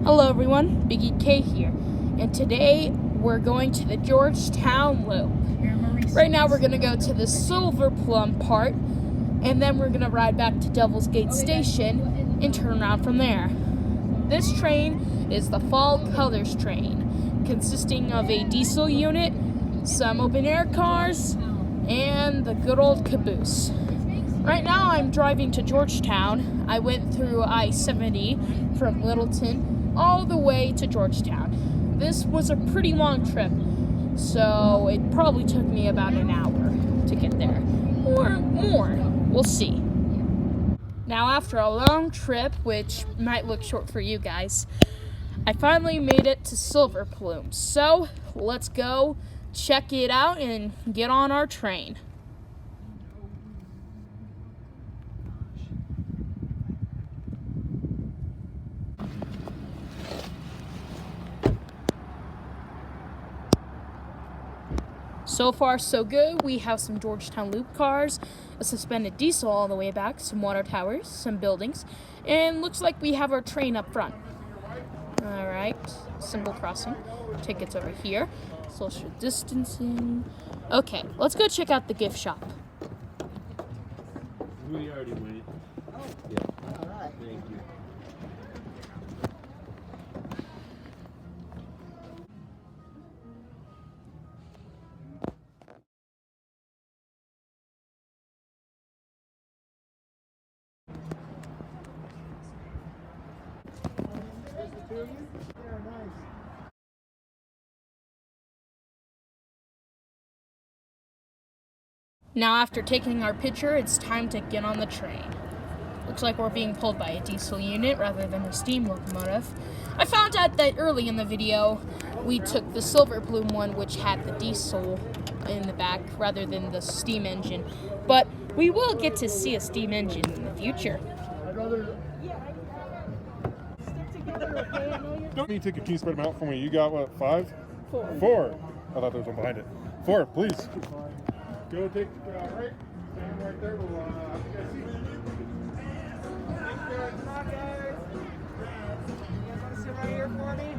Hello everyone, Biggie K here, and today we're going to the Georgetown Loop. Right now we're going to go to the Silver Plum part, and then we're going to ride back to Devil's Gate Station and turn around from there. This train is the Fall Colors train, consisting of a diesel unit, some open-air cars, and the good old caboose. Right now I'm driving to Georgetown. I went through I-70 from Littleton all the way to Georgetown. This was a pretty long trip, so it probably took me about an hour to get there, or more. We'll see. Now, after a long trip, which might look short for you guys, I finally made it to Silver Plume. So let's go check it out and get on our train. So far, so good. We have some Georgetown Loop cars, a suspended diesel all the way back, some water towers, some buildings, and looks like we have our train up front. All right, symbol crossing. Tickets over here. Social distancing. Okay, let's go check out the gift shop. We already went. Oh, yeah. All right. Thank you. Now, after taking our picture, it's time to get on the train. Looks like we're being pulled by a diesel unit rather than a steam locomotive. I found out that early in the video, we took the Silver Plume one, which had the diesel in the back rather than the steam engine. But we will get to see a steam engine in the future. Don't need to take your keys, spread them out for me. You got what, 5? 4. 4. I thought there was one behind it. 4, please. Go take right. Stand right there. We'll you guys see. Come on, guys. You guys want to sit right here for me?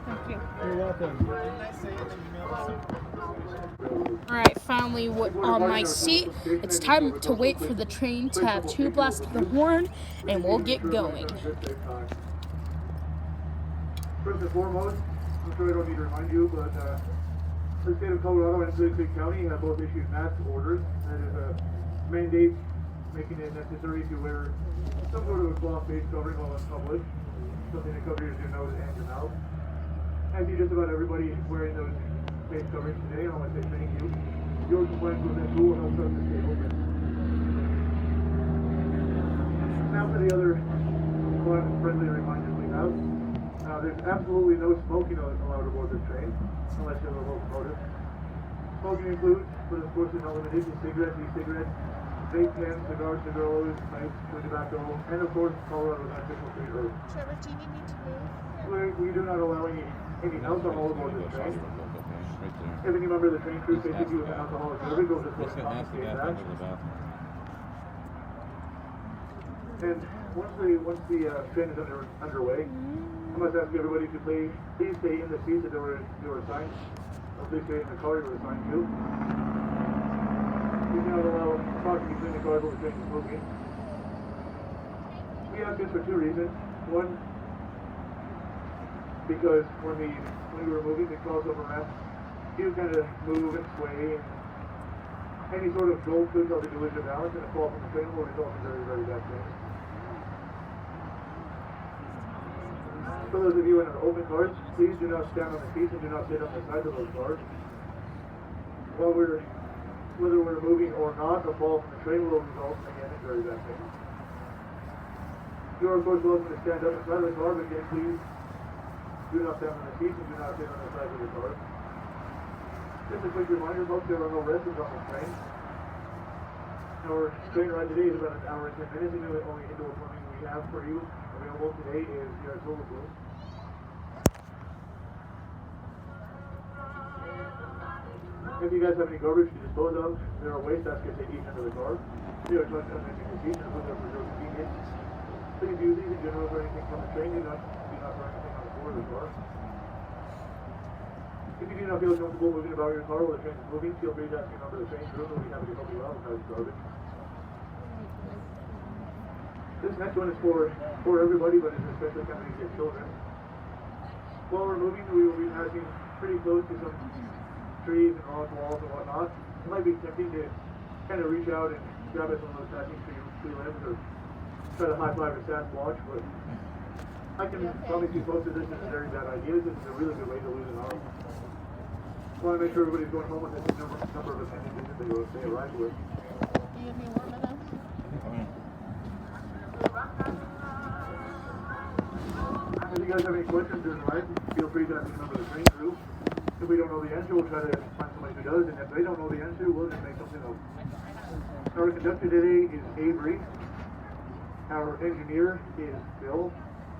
Thank you. You're welcome. Nice seeing you. Alright, finally on my seat. It's time to wait for the train to have 2 blasts of the horn, and we'll get going. First and foremost, I'm sure I don't need to remind you, but the state of Colorado and St. Clair County have both issued mask orders. That is a mandate making it necessary to wear some sort of a cloth face covering while in public, something to cover your nose and your mouth. I see just about everybody wearing those face coverings today, and I want to say thank you. Your compliance with that rule helps us to stay open. Now for the other friendly reminders we have. There's absolutely no smoking allowed aboard this train, unless you have a locomotive. Smoking includes, but of course is not limited to cigarettes, e-cigarettes, vape pens, cigars, cigarillos, pipes, chewing tobacco, and of course Colorado's official street road. Trevor, do you need me to move? We do not allow any alcohol aboard this train. If any member of the train crew faces you with an alcoholic beverage, we'll just go and confiscate that. And once the train is underway, I must ask everybody to please stay in the seats that they were assigned. Or please stay in the car you were assigned to. We do not allow talking between the cars while the train is moving. We ask this for 2 reasons. One, because when we were moving, the cars overlapped. You kind of move and sway, and any sort of jolt could cause a collision of balance, and a fall from the train will result in very, very bad things. For those of you in open cars, please do not stand on the seats and do not sit on the sides of those cars. Whether we're moving or not, a fall from the train will result again in very bad things. You are of course welcome to stand up inside of the car, but again, please do not stand on the seats and do not sit on the sides of the car. Just a quick reminder, folks, there are no restrooms on the train. Our train ride today is about an hour and 10 minutes, and the only indoor plumbing we have for you available today is here at Silver Plume. If you guys have any garbage to dispose of, there are waste baskets at each end of the car. They are tucked underneath the seats and put there for your convenience. Please use these in general for anything from the train. Do not not for anything on the board of the car. If you do not feel comfortable moving about your car while the train is moving, feel free to ask your member of the train crew and we'll be happy to help you out with that garbage. This next one is for everybody, but it's especially kind of easy for children. While we're moving, we will be passing pretty close to some trees and rock walls and whatnot. It might be tempting to kind of reach out and grab at some of those passing tree limbs or try to high five a Sasquatch, but I can promise you folks that this is a very bad idea. This is a really good way to lose an arm. I want to make sure everybody's going home with the number of appendages that they arrive with. Do you have any warm enough? If you guys have any questions during the ride, feel free to ask a member of the train crew. If we don't know the answer, we'll try to find somebody who does, and if they don't know the answer, we'll just make something up. Our conductor today is Avery. Our engineer is Bill.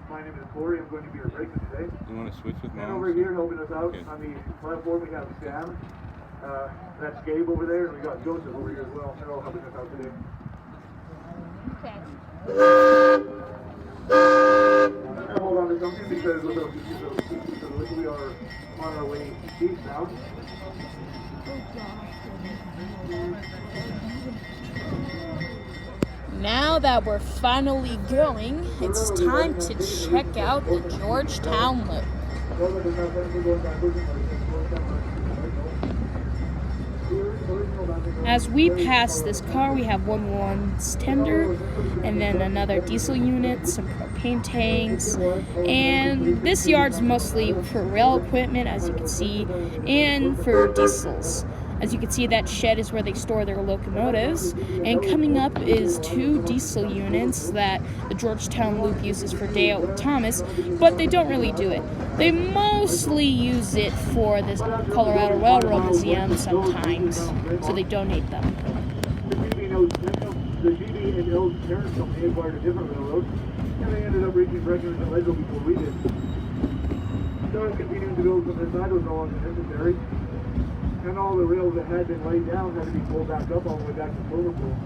My name is Corey. I'm going to be your brakeman today. You want to switch with Mom? And over here helping us out Okay. on the platform, we have Sam. That's Gabe over there, and we got Joseph over here as well. They're all helping us out today. Okay. And hold on to something because we are on our way eastbound. Now that we're finally going, it's time to check out the Georgetown Loop. As we pass this car, we have 111's tender, and then another diesel unit, some propane tanks, and this yard's mostly for rail equipment, as you can see, and for diesels. As you can see, that shed is where they store their locomotives, and coming up is 2 diesel units that the Georgetown Loop uses for Day Out with Thomas, but they don't really do it. They mostly use it for the Colorado Railroad Museum sometimes, so they donate them. The GB and L's parent company acquired a different railroad, and they ended up reaching Breckenridge and Leadville before we did. So continuing to build from this side was no longer necessary, and all the rails that had been laid down had to be pulled back up all the way back to Silverpool.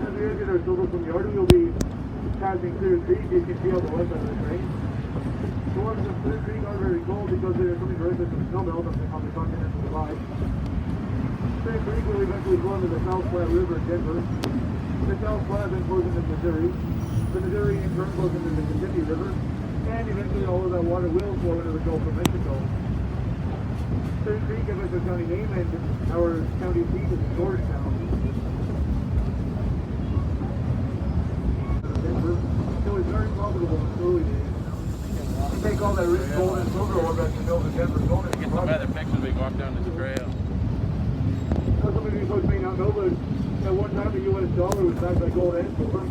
As we exit our Silverpool yard, we'll be passing Clear Creek. You can see on the west side of the train. The ones in Clear Creek are very cold because they're coming directly from the snowmelt on the continental divide. Clear Creek will eventually go into the South Platte River in Denver. The South Platte then flows into Missouri. The Missouri in turn flows into the Mississippi River. And eventually all of that water will flow into the Gulf of Mexico. Clear Creek gives us a county name, and our county seat is Georgetown. Denver. It was very profitable in the early days. Take all that rich gold and silver ore back to mills in Denver. Get some better pictures we walk down this trail. Some of you folks may not know, but at one time the U.S. dollar was backed by gold and silver.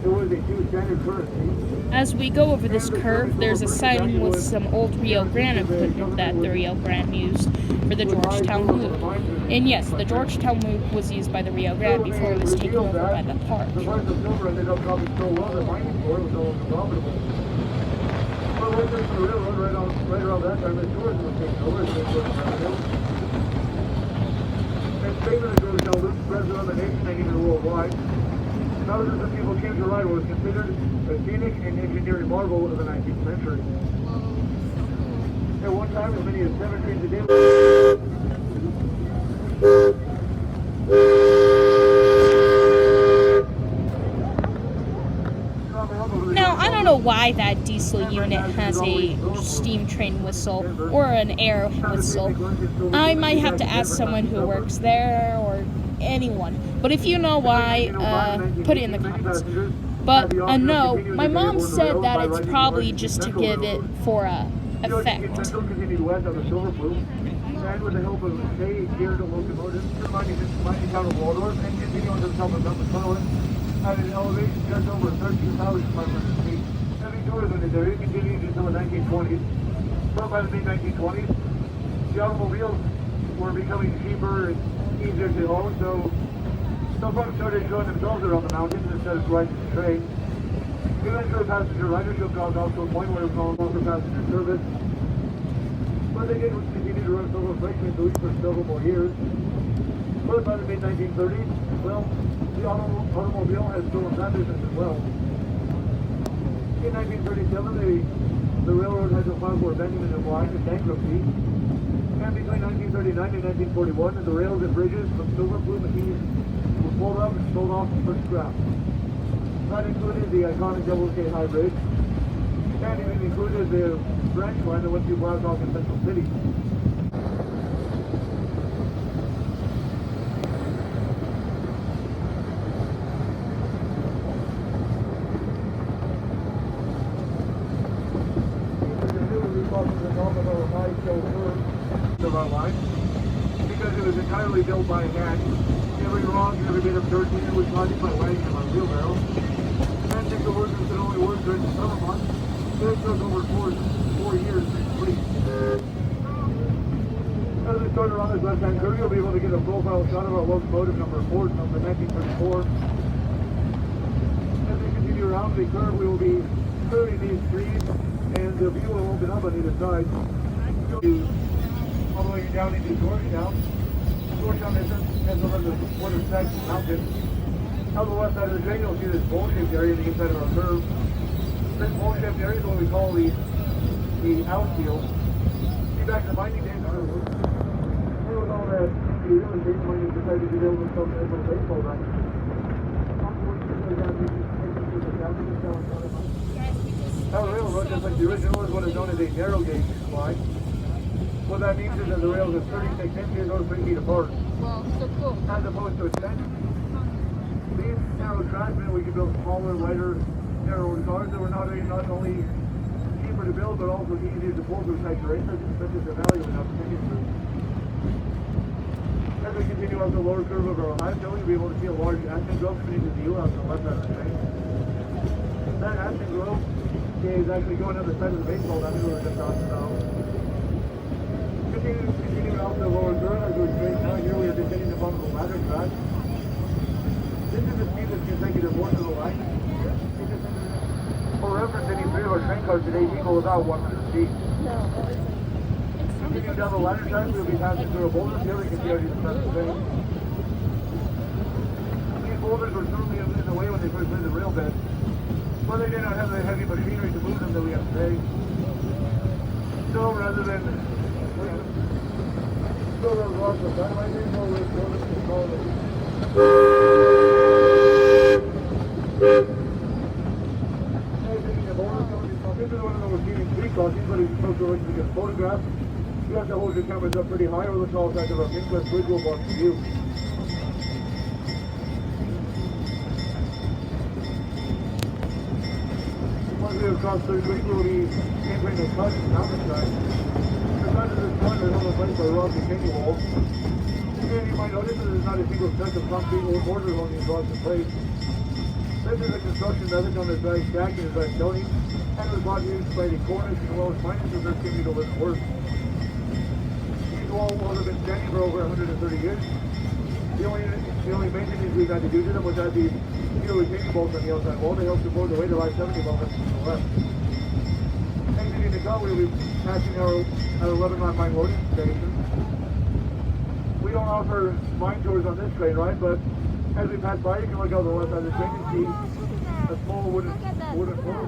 It was a huge standard currency. As we go over this curve, there's a siding with some old Rio Grande equipment that the Rio Grande used for the Georgetown Loop. And yes, the Georgetown Loop was used by the Rio Grande before it was taken over by the park. The price of silver ended up dropping so low that mining for it was no longer profitable. Well, when there's the railroad right around that time, the tourism was taken over as they put it around. And fame of the Georgetown Loop spreads around the nation and even worldwide. Thousands of people came to ride what was considered a scenic and engineering marvel of the 19th century. At one time, as many as 7 trains a day. Now, I don't know why that diesel unit has a steam train whistle or an air whistle. I might have to ask someone who works there or anyone. But if you know why, put it in the comments. But no, my mom said that it's probably just to give it for effect. And with the help of geared locomotives, mining town of Waldorf and continuing to south of McClellan at an elevation just over 13,500 feet. Heavy tourism in this area continued until the 1920s. But by the mid-1920s, the automobiles were becoming cheaper and easier to own, so some folks started showing themselves around the mountains instead of riding the train. Eventually, passenger ridership got to a point where it was no longer passenger service. But they did continue to run silver freight trains at least for several more years. But by the mid-1930s, well, the automobile has stolen that business as well. In 1937, the railroad had to file for abandonment of line and bankruptcy. And between 1939 and 1941, the rails and bridges from silver blue machines were pulled up and sold off for scrap. That included the iconic Double K High Bridge, and it included the branch line that went through Blackhawk and Central City. Of our line, because it was entirely built by hand. Every rock and every bit of dirt in it was project by wagon on a wheelbarrow. And if the workers could only work during the summer months, it took over four years to complete. As we start around this left-hand curve, you'll be able to get a profile shot of our locomotive number 1934. As we continue around the curve, we will be clearing these trees, and the view will open up on either side. All the way down into Georgetown. Georgetown has one of the water stacks of mountains. On the west side of the train, you'll see this bowl-shaped area on the inside of our curve. This bowl-shaped area is what we call the outfield. See, back in the mining days, there was all that the real estate miners decided to build themselves a little baseball diamond. Our railroad, just like the original, is what is known as a narrow gauge line. What that means is that the rails are 36 inches or 3 feet apart. Well, so cool. As opposed to extension. These narrow tracks meant we could build smaller, lighter, narrower cars that were not only cheaper to build, but also easier to pull through tight terrain, such as the valley would have continued through. As we continue up the lower curve of our high hill, you'll be able to see a large aspen grove coming into view out to the left side of the train. That aspen grove is actually going on the side of the baseball diamond we were just talking about. Continuing out the lower curve as we're straight down here, we are descending the bottom of the ladder track. This is the speed that's consecutive north of the line. For reference, any three of our train cars today equal about 100 feet. Continuing down the ladder track, we'll be passing through a boulder here. We can see already the front of the train. These boulders were certainly in the way when they first laid the rail bed, but they did not have the heavy machinery to move them that we have today. So rather than photograph. You have to hold your cameras up pretty high or the tall side of our Inquest Bridge will block the view. Once we have crossed the bridge, we will be entering the cut mountainside. The side of this point is held in place by rock retaining walls. And you might notice that there's not a single stretch of concrete or mortar along these rocks in place. This is a construction method known as dry stacking and dry stoning, and it was brought used by the Cornish as well as miners as their chimney to live and work. These walls have been standing for over 130 years. The only maintenance we've had to do to them was add these steel retaining bolts on the outside wall to help support the weight of I-70 moments to the left. Exiting the cut, we'll be passing our 11-mile mine loading station. We don't offer mine tours on this train, right? But as we pass by, you can look out the left side of the train and see a small wooden floor.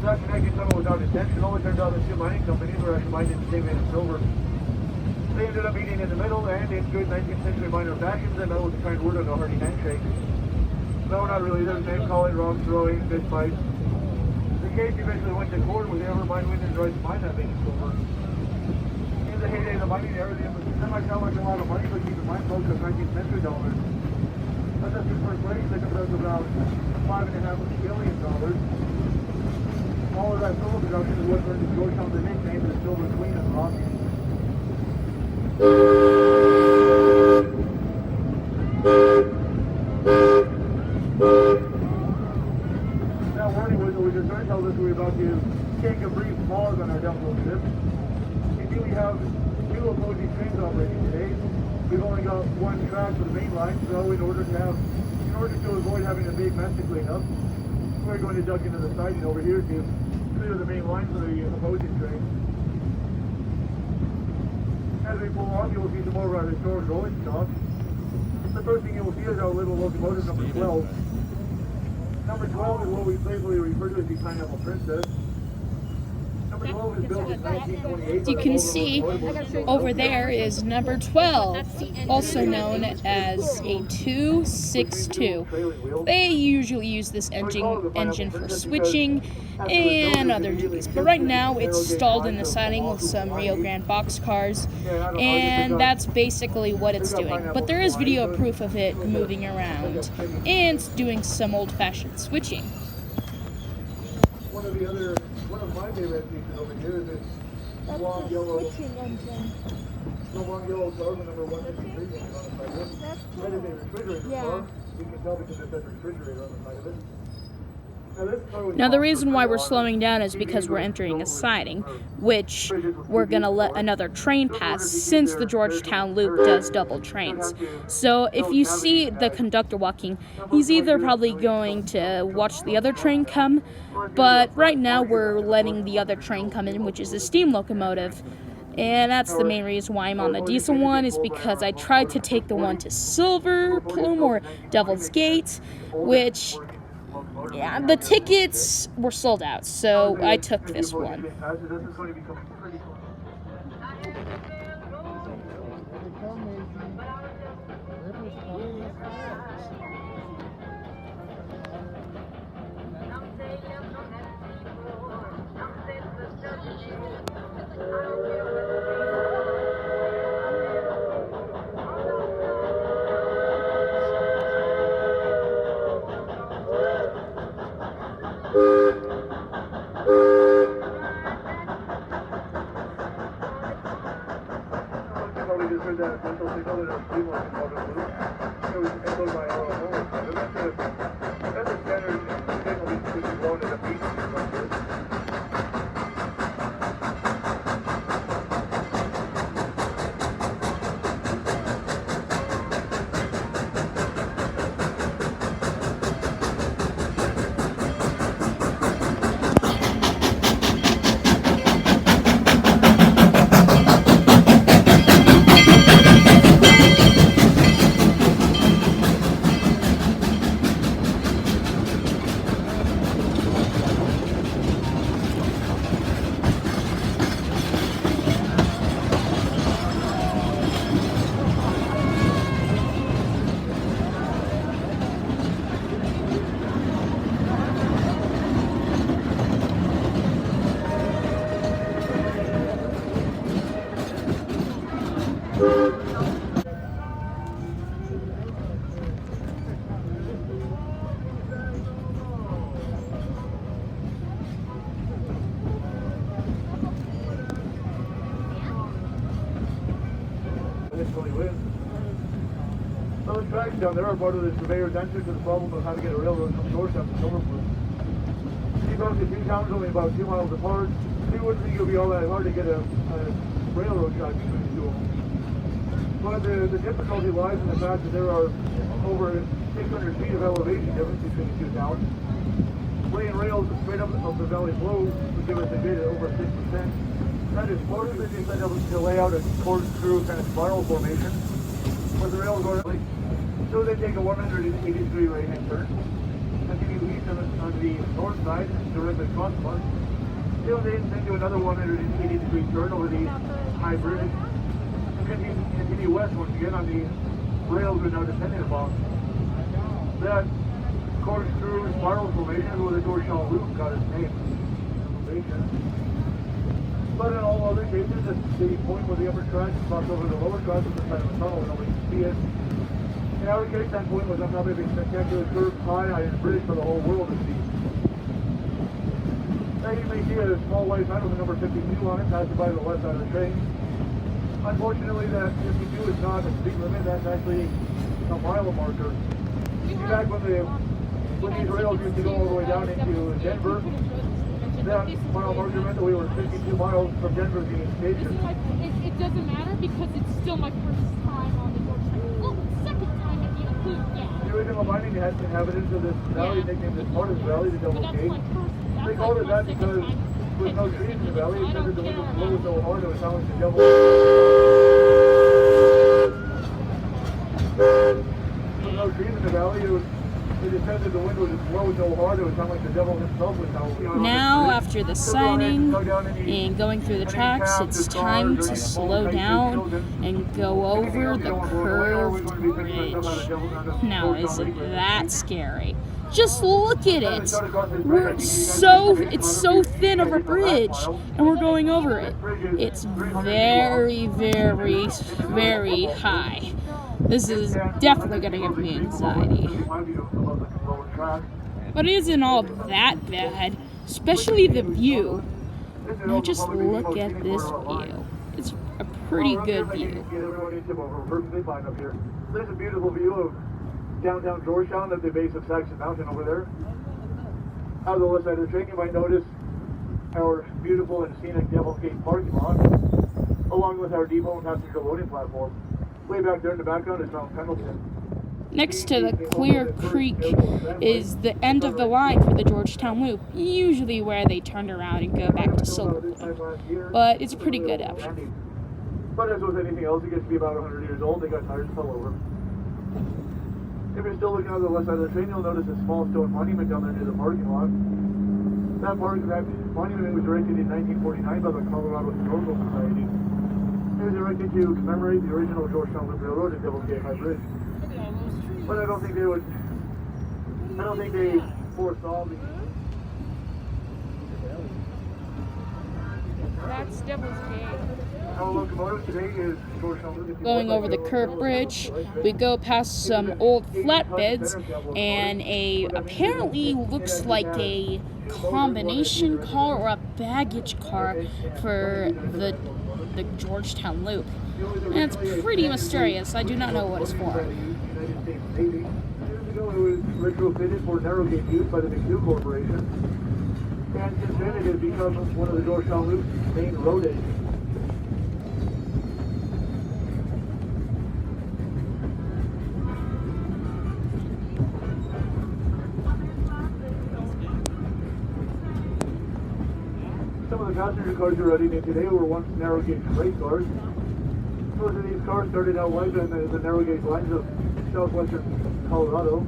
That connecting tunnel without intentional. It turned out the two mining companies were actually mining the same vein of silver. They ended up meeting in the middle, and in good 19th century miner fashion, they met with a kind word on a hearty handshake. No, not really. There's name calling, rock throwing, fist fights. The case eventually went to court with ever mine witness rights to mine that vein of silver. In the heyday of the mining era, the semi sound like a lot of money, but keep in mind, folks, of 19th century dollars. But that's the first place, they comes out to about $5.5 billion. All of that silver production is what earned Georgetown the nickname of the Silver Queen of the Rockies. That warning was that we just heard told us we were about to take a brief pause on our downhill trip. We have two opposing trains operating today. we've only got one track for the main line, so in order to avoid having a big mess to clean up, we're going to duck into the siding over here to clear the main line for the opposing train. As we pull off, you will see some more of our historic rolling stock. The first thing you will see is our little locomotive number 12. Number 12 is what we playfully refer to as the Pineapple Princess. Number 12 is built in 1928. As you can see, over there is number 12, also known as a 262. They usually use this engine for switching and other duties, but right now it's stalled in the siding with some Rio Grande boxcars, and that's basically what it's doing. But there is video proof of it moving around and doing some old-fashioned switching. One of my favorite features over here is this long yellow car, the number 153 on the side of it. That is a refrigerator car. You can tell because it says refrigerator on the side of it. Now the reason why we're slowing down is because we're entering a siding, which we're going to let another train pass since the Georgetown loop does double trains. So if you see the conductor walking, he's either probably going to watch the other train come, but right now we're letting the other train come in, which is a steam locomotive. And that's the main reason why I'm on the diesel one, is because I tried to take the one to Silver Plume or Devil's Gate, which... yeah, the tickets were sold out, so I took this one. Those tracks down there are part of the surveyor's answer to the problem of how to get a railroad from Georgetown to Silver Plume. These are the two towns only about 2 miles apart. You wouldn't think it would be all that hard to get a railroad track between the two of them. But the difficulty lies in the fact that there are over 600 feet of elevation difference between the two towns. Laying rails straight up the valley flow would give us a bid at over 6%. That is partially because to lay out a corkscrew kind of spiral formation where the rails go like, so they take a 180-degree right-hand turn. Continue east on the north side, directly across the bus. Then do another 180-degree turn over the high bridge. And continue west once again on the rails we're now descending upon. That corkscrew spiral formation is where the Georgetown loop got its name. But in all other cases, it's the point where the upper track crossed over the lower track at the side of the tunnel, and nobody can see it. In our case, that point was up a spectacular curved high iron bridge for the whole world to see. Now you may see a small white sign with the number 52 on it, passing by the left side of the train. Unfortunately, that 52 is not a speed limit, that's actually a mile marker. In fact, when these rails used to go all the way down into Denver, that mile marker meant that we were 52 miles from Denver being stationed. It doesn't matter because it's still my first time on the original mining inhabitants of this valley nicknamed this part of the valley the Devil's Gate. They called it that because with no trees in the valley, it said that the wind would blow so hard it would sound like the devil. With no trees in the valley, it just said that the wind would blow so hard it would sound like the devil himself was howling. Now, after the signing and going through the tracks, it's time to slow down and go over the curved bridge. Now, isn't that scary? Just look at it. It's so thin of a bridge, and we're going over it. It's very, very, very high. This is definitely going to give me anxiety. But it isn't all that bad, especially the view. Now just look at this view. It's a pretty good view. There's a beautiful view of downtown Georgetown at the base of Saxon Mountain over there. Out of the west side of the train, you might notice our beautiful and scenic Devil's Gate parking lot, along with our depot and passenger loading platform. Way back there in the background is Mount Pendleton. Next to the Clear Creek is the end of the line for the Georgetown Loop, usually where they turn around and go back to Silver Plum. But it's a pretty good option. But as with anything else, it gets to be about 100 years old. They got tires and fell over. If you're still looking on the west side of the train, you'll notice a small stone monument down there near the parking lot. That monument was erected in 1949 by the Colorado Historical Society. It was erected to commemorate the original Georgetown Loop Railroad and Devil's Gate High Bridge. But I don't think they foresaw the... That's Devil's Gate. Our locomotive today is Georgetown Loop. Going over the curved bridge, we go past some old flatbeds and apparently looks like a combination car or a baggage car for the Georgetown Loop. And it's pretty mysterious. I do not know what it's for. Years ago, it was retrofitted for narrow gauge use by the McHugh Corporation, and since then it has become one of the Georgetown Loop's main road edges. Some of the passenger cars you're riding in today were once narrow gauge freight cars. Most of these cars started out live on the narrow gauge lines of southwestern Colorado,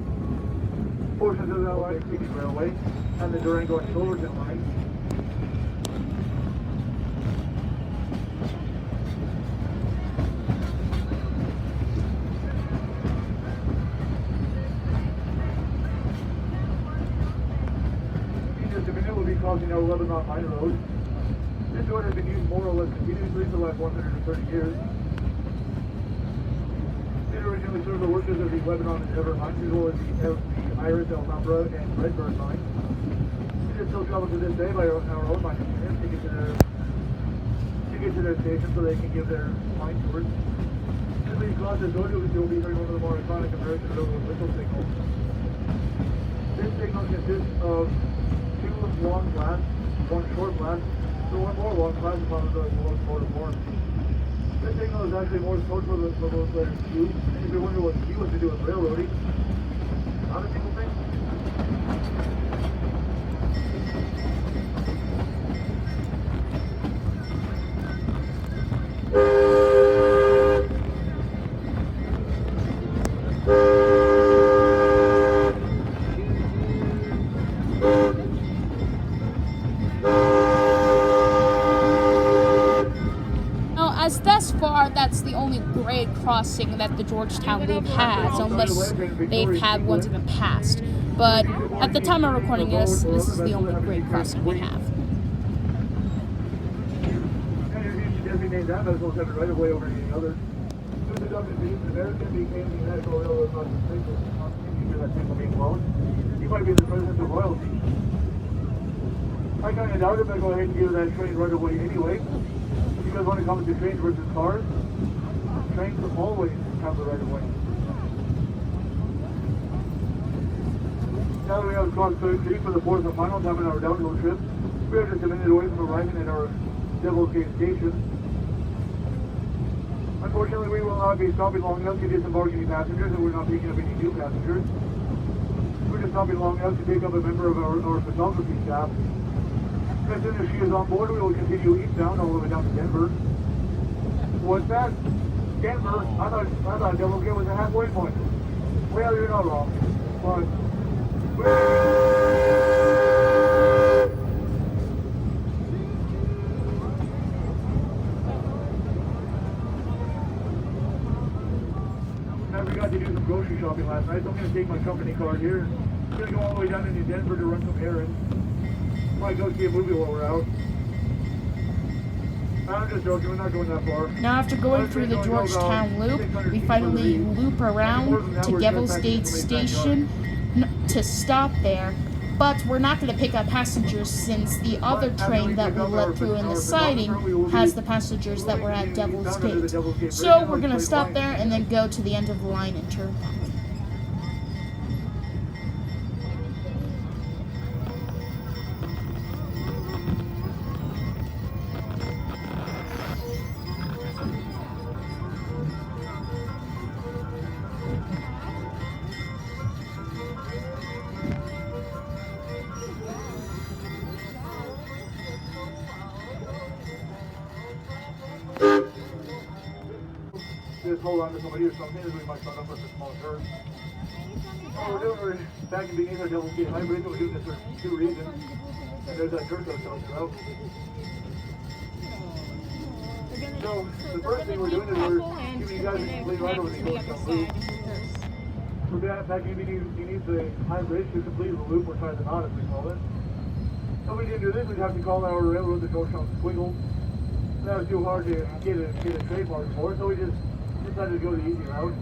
portions of that line, City Railway, and the Durango and Silverton line. In just a minute, we'll be crossing our 11-mile line road. This road has been used more or less continuously for the last 130 years. It originally served the workers of the Lebanon and Everett mines, as well as the Iris, Alhambra, and Redbird mines. It is still traveled to this day by our own mining units to get to their station so they can give their mine tours. As we cross this road, you'll be hearing one of the more iconic American railroad whistle signals. This signal consists of two long blasts, one short blast, so one more long blast upon the locomotive horn. This signal is actually more code for those letters Q. And if you're wondering what Q has to do with railroading, not a single thing. As thus far, that's the only grade crossing that the Georgetown Loop has, unless they've had ones in the past. But at the time of recording this is the only grade crossing we have. Designate that as well as have it right away over any other. Soon the Dutch and American became the National Railroad across the state, you hear that signal being blown. You might be the president of royalty. I kind of doubt it, but go ahead and give that train right away anyway. Because when it comes to trains versus cars, trains always have the right of way. Now that we have crossed Clear Creek for the fourth and final time in our downhill trip, we are just a minute away from arriving at our Devil's Gate station. Unfortunately, we will not be stopping long enough to disembark any passengers, and we're not picking up any new passengers. We're just stopping long enough to pick up a member of our photography staff. As soon as she is on board, we will continue eastbound all the way down to Denver. What's that? Denver? I thought Devil's Gate was a halfway point. Well, you're not wrong. But I forgot to do some grocery shopping last night, so I'm going to take my company card here. I'm going to go all the way down into Denver to run some errands. Might go see a movie while we're out. I'm just joking, we're not going that far. Now, after going through the Georgetown loop, we finally loop around to Devil's Gate Station to stop there. But we're not going to pick up passengers since the other train that we let through in the siding has the passengers that were at Devil's Gate. So we're going to stop there and then go to the end of the line and turn back. Just hold on to somebody or something, as we might start off with a small turn. We're back in beneath our Devil's Gate hybrid, we're doing this for two reasons. And there's that church I was telling you about. So, the first thing we're doing is we're giving you guys a complete ride over the Georgetown loop. We're back in beneath the high bridge to complete the loop, or tie the knot as we call it. If we didn't do this, we'd have to call our railroad the Georgetown Squiggle. That was too hard to get a trademark for, so we just decided to go the easy route.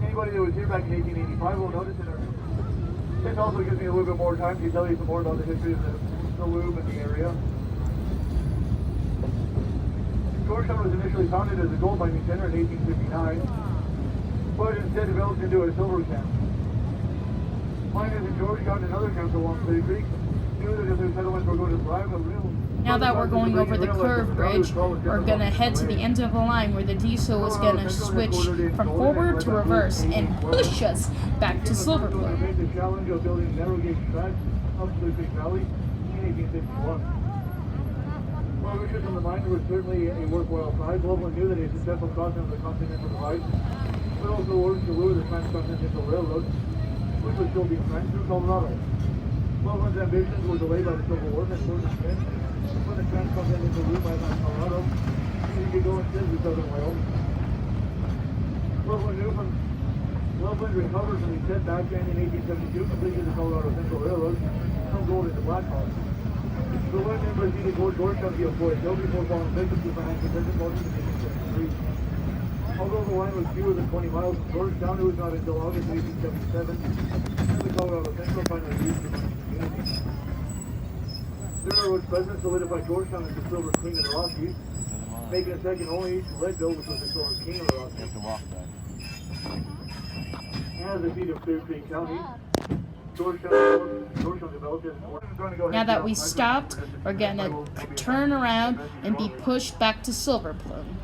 Anybody that was here back in 1885 will notice it. This also gives me a little bit more time to tell you some more about the history of the loop and the area. Georgetown was initially founded as a gold mining center in 1859, but instead developed into a silver camp. Miners in Georgetown and other camps along City Creek knew that if their settlements were going to thrive, a real... Now that we're going over the curved bridge, we're going to head to the end of the line where the diesel is going to switch from forward to reverse and push us back to Silver Plume. The challenge of building narrow gauge tracks up the Creek Valley in 1861. Well, Richards on the mine was certainly a worthwhile prize. Loveland knew that a successful crossing of the Continental Divide would also work to lure the Transcontinental Railroad, which was still being planned through Colorado. Loveland's ambitions were delayed by the Civil War and forced his men when the Transcontinental route bypassed Colorado, he could go instead to southern Wyoming. Loveland recovered from his setback and in 1872 completed the Colorado Central Railroad from Gold into Blackhawk. The line then proceeded toward Georgetown via Fort Hill before falling victim to financial difficulties in 1873. Although the line was fewer than 20 miles from Georgetown, it was not until August 1877 that the Colorado Central finally reached the mining community. The railroad's presence solidified Georgetown as the Silver Queen of the Rockies, making it second only to Leadville, which was the Silver King of the Rockies. As the seat of Clear Creek County, Georgetown developed as Now that we stopped, we're going to turn around and be pushed back to Silver Plume.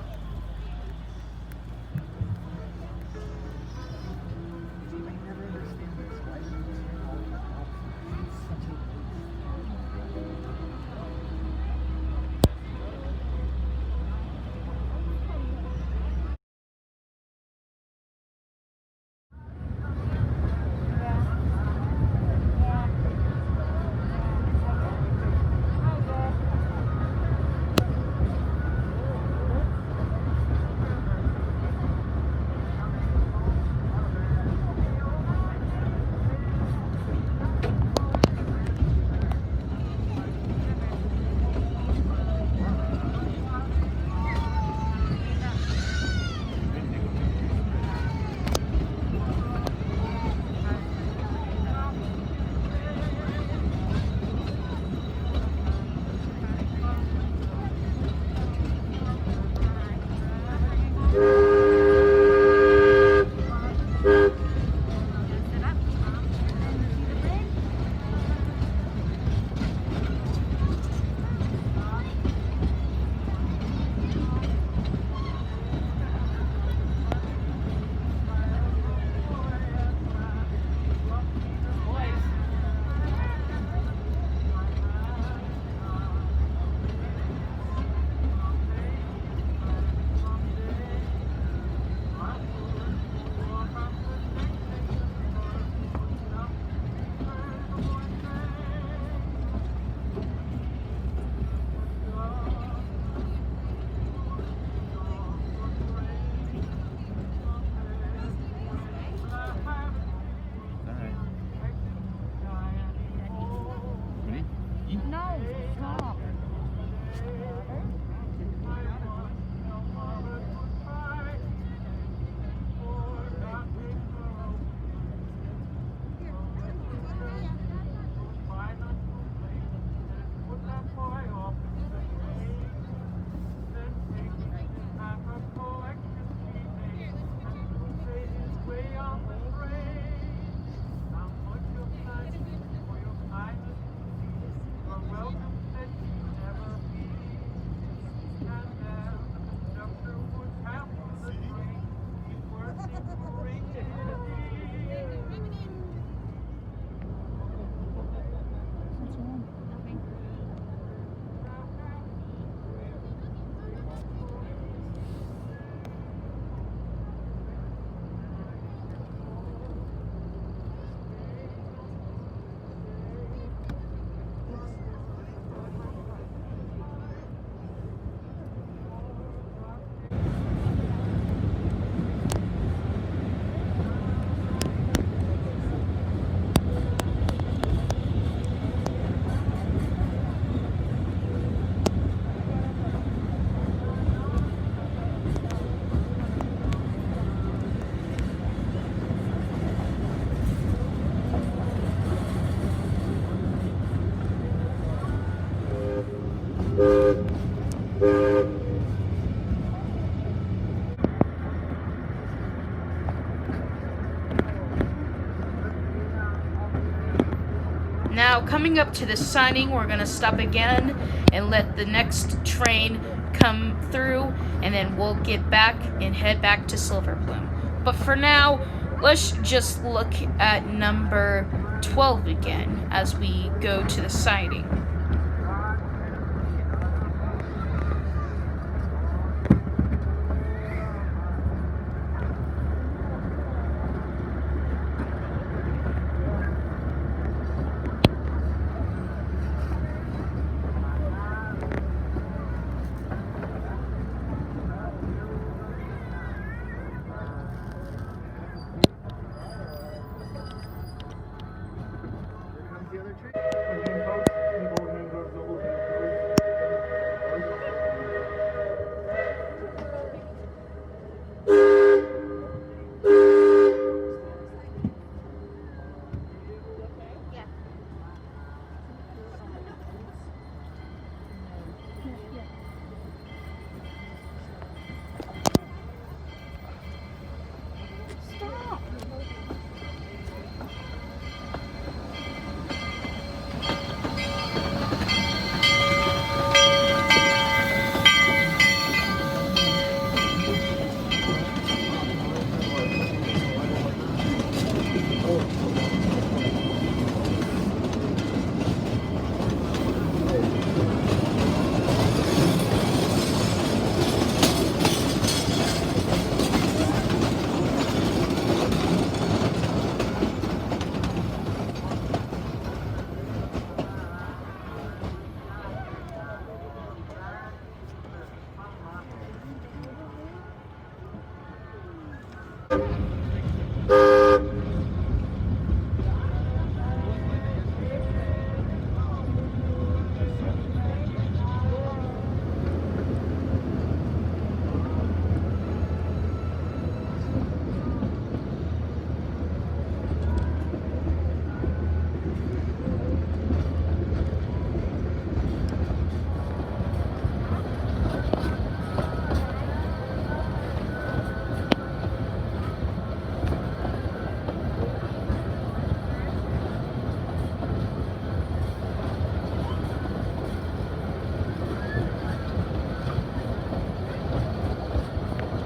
Now, coming up to the siding, we're going to stop again and let the next train come through, and then we'll get back and head back to Silver Plume. But for now, let's just look at number 12 again as we go to the siding.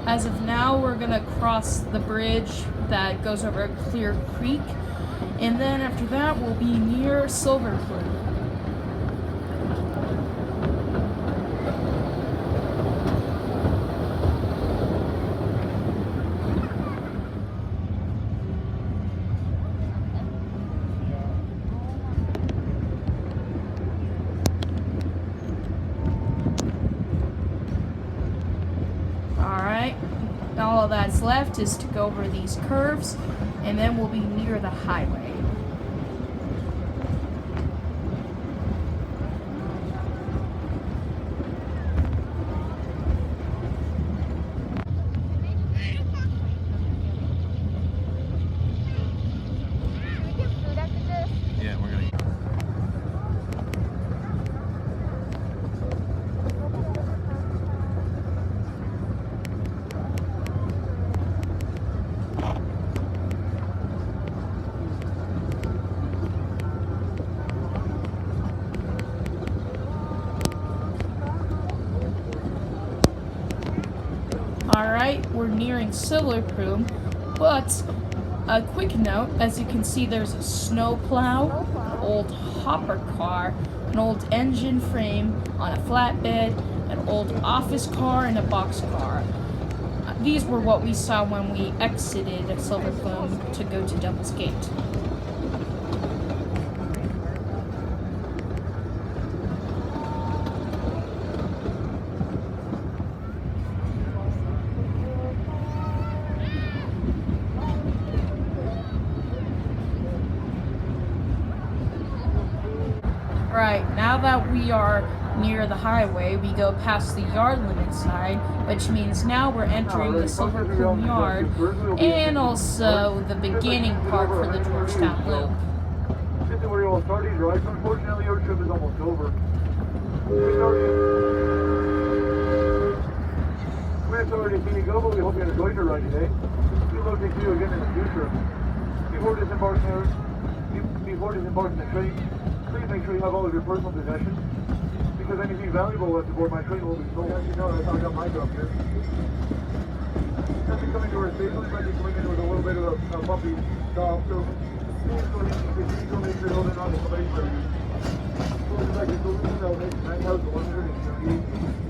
As of now, we're gonna cross the bridge that goes over Clear Creek, and then after that, we'll be near Silver Plume. All that's left is to go over these curves, and then we'll be near the highway. Yeah, we're gonna. Alright, we're nearing Silver Plume, but a quick note, as you can see there's a snowplow, an old hopper car, an old engine frame on a flatbed, an old office car, and a boxcar. These were what we saw when we exited Silver Plume to go to Devil's Gate. Right, now that we are near the highway, we go past the yard limit sign, which means now we're entering the Silver Plume yard, and also the beginning part for the Georgetown Loop. This is where you all started, right? Unfortunately, our trip is almost over. We're sorry to see you go, but we hope you enjoyed your ride today. We look to see you again in the future. Before board is embarked on the train, please make sure you have all of your personal possessions, because anything valuable left aboard my train will be stolen. As you know, that's how I got my job here. As we come into our station, we might be coming in with a little bit of a bumpy stop, so please go ahead and continue to make sure you're holding on to somebody's ready. So it's like a solution that will make 9,178.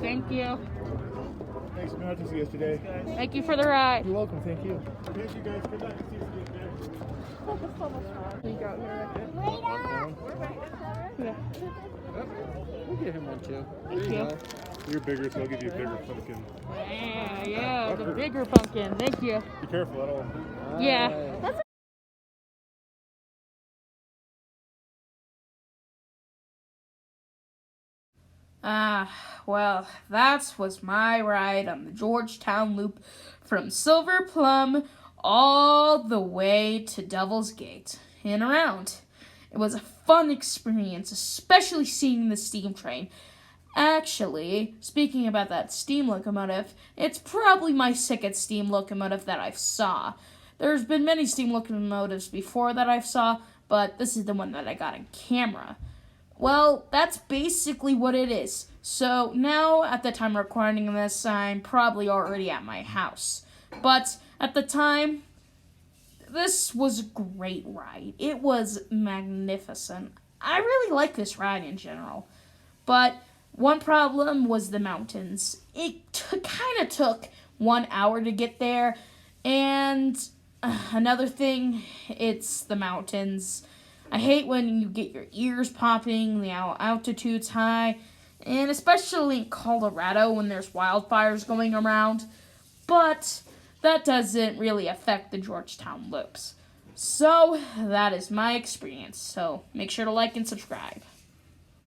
Thank you. Thanks for not to see us today. Thank you for the ride. You're welcome. Thank you. Thank you guys. Good luck. See you again. We go here. Yeah. We'll get him one too. Thank you. You're bigger, so I'll give you a bigger pumpkin. Yeah, the bigger pumpkin. Thank you. Be careful. I don't. Yeah. That's well, that was my ride on the Georgetown Loop from Silver Plum all the way to Devil's Gate and around. It was a fun experience, especially seeing the steam train. Actually, speaking about that steam locomotive, it's probably my second steam locomotive that I've saw. There's been many steam locomotives before that I've saw, but this is the one that I got on camera. Well, that's basically what it is. So now, at the time of recording this, I'm probably already at my house. But at the time, this was a great ride. It was magnificent. I really like this ride in general. But one problem was the mountains. It kind of took 1 hour to get there. And another thing, it's the mountains. I hate when you get your ears popping, the altitude's high, and especially in Colorado when there's wildfires going around. But that doesn't really affect the Georgetown loops. So that is my experience. So make sure to like and subscribe.